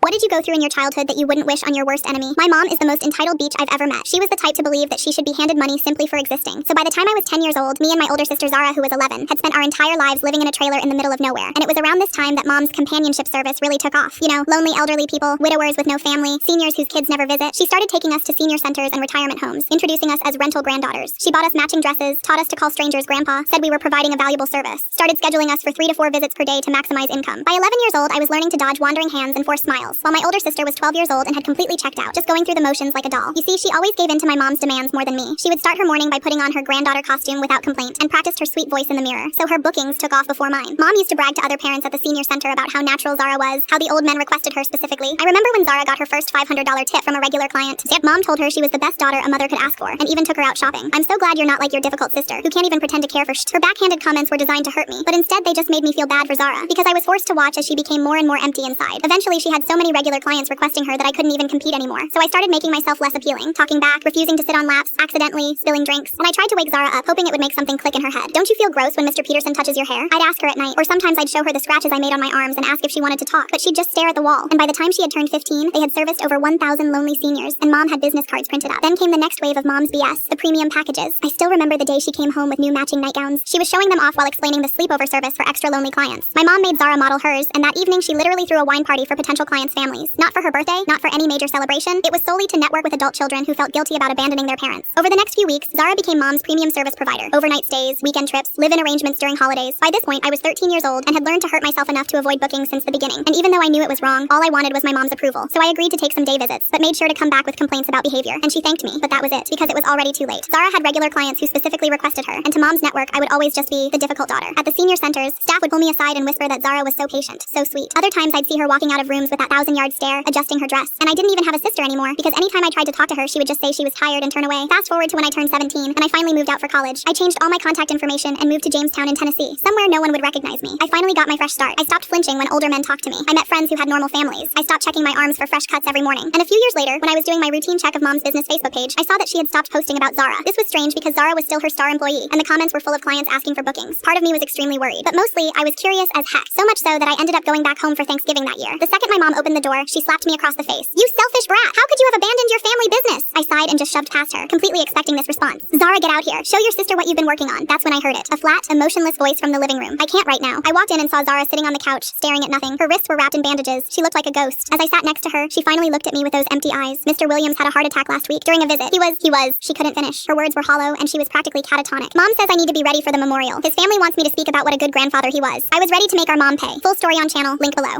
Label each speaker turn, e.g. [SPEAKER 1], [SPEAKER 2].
[SPEAKER 1] What did you go through in your childhood that you wouldn't wish on your worst enemy? My mom is the most entitled beach I've ever met. She was the type to believe that she should be handed money simply for existing. So by the time I was 10 years old, me and my older sister Zara, who was 11, had spent our entire lives living in a trailer in the middle of nowhere. And it was around this time that mom's companionship service really took off. You know, lonely elderly people, widowers with no family, seniors whose kids never visit. She started taking us to senior centers and retirement homes, introducing us as rental granddaughters. She bought us matching dresses, taught us to call strangers grandpa, said we were providing a valuable service, started scheduling us for 3 to 4 visits per day to maximize income. By 11 years old, I was learning to dodge wandering hands and force smiles, while my older sister was 12 years old and had completely checked out, just going through the motions like a doll. You see, she always gave in to my mom's demands more than me. She would start her morning by putting on her granddaughter costume without complaint and practiced her sweet voice in the mirror, so her bookings took off before mine. Mom used to brag to other parents at the senior center about how natural Zara was, how the old men requested her specifically. I remember when Zara got her first $500 tip from a regular client. Mom told her she was the best daughter a mother could ask for, and even took her out shopping. I'm so glad you're not like your difficult sister, who can't even pretend to care for Her backhanded comments were designed to hurt me, but instead they just made me feel bad for Zara, because I was forced to watch as she became more and more empty inside. Eventually she had so many regular clients requesting her that I couldn't even compete anymore, so I started making myself less appealing, talking back, refusing to sit on laps, accidentally spilling drinks, and I tried to wake Zara up, hoping it would make something click in her head. Don't you feel gross when Mr. Peterson touches your hair? I'd ask her at night, or sometimes I'd show her the scratches I made on my arms and ask if she wanted to talk, but she'd just stare at the wall. And by the time she had turned 15, they had serviced over 1,000 lonely seniors, and Mom had business cards printed up. Then came the next wave of Mom's BS, the premium packages. I still remember the day she came home with new matching nightgowns. She was showing them off while explaining the sleepover service for extra lonely clients. My mom made Zara model hers, and that evening she literally threw a wine party for potential clients' families. Not for her birthday, not for any major celebration. It was solely to network with adult children who felt guilty about abandoning their parents. Over the next few weeks, Zara became Mom's premium service provider. Overnight stays, weekend trips, live-in arrangements during holidays. By this point, I was 13 years old and had learned to hurt myself enough to avoid bookings since the beginning. And even though I knew it was wrong, all I wanted was my mom's approval. So I agreed to take some day visits, but made sure to come back with complaints about behavior. And she thanked me, but that was it, because it was already too late. Zara had regular clients who specifically requested her, and to Mom's network, I would always just be the difficult daughter. At the senior centers, staff would pull me aside and whisper that Zara was so patient, so sweet. Other times I'd see her walking out of rooms with that 1,000-yard stare, adjusting her dress. And I didn't even have a sister anymore, because anytime I tried to talk to her, she would just say she was tired and turn away. Fast forward to when I turned 17, and I finally moved out for college. I changed all my contact information and moved to Jamestown in Tennessee, somewhere no one would recognize me. I finally got my fresh start. I stopped flinching when older men talked to me. I met friends who had normal families. I stopped checking my arms for fresh cuts every morning. And a few years later, when I was doing my routine check of Mom's business Facebook page, I saw that she had stopped posting about Zara. This was strange because Zara was still her star employee, and the comments were full of clients asking for bookings. Part of me was extremely worried, but mostly I was curious as heck. So much so that I ended up going back home for Thanksgiving that year. The second my mom opened the door, she slapped me across the face. "You selfish brat! How could you have abandoned your family business?" I sighed and just shoved past her, completely expecting this response. "Zara, get out here. Show your sister what you've been working on." That's when I heard it. A flat, emotionless voice from the living room. "I can't right now." I walked in and saw Zara sitting on the couch, staring at nothing. Her wrists were wrapped in bandages. She looked like a ghost. As I sat next to her, she finally looked at me with those empty eyes. "Mr. Williams had a heart attack last week during a visit. He was. She couldn't finish. Her words were hollow, and she was practically catatonic. Mom says I need to be ready for the memorial. His family wants me to speak about what a good grandfather he was. I was ready to make our mom pay. Full story on channel, link below.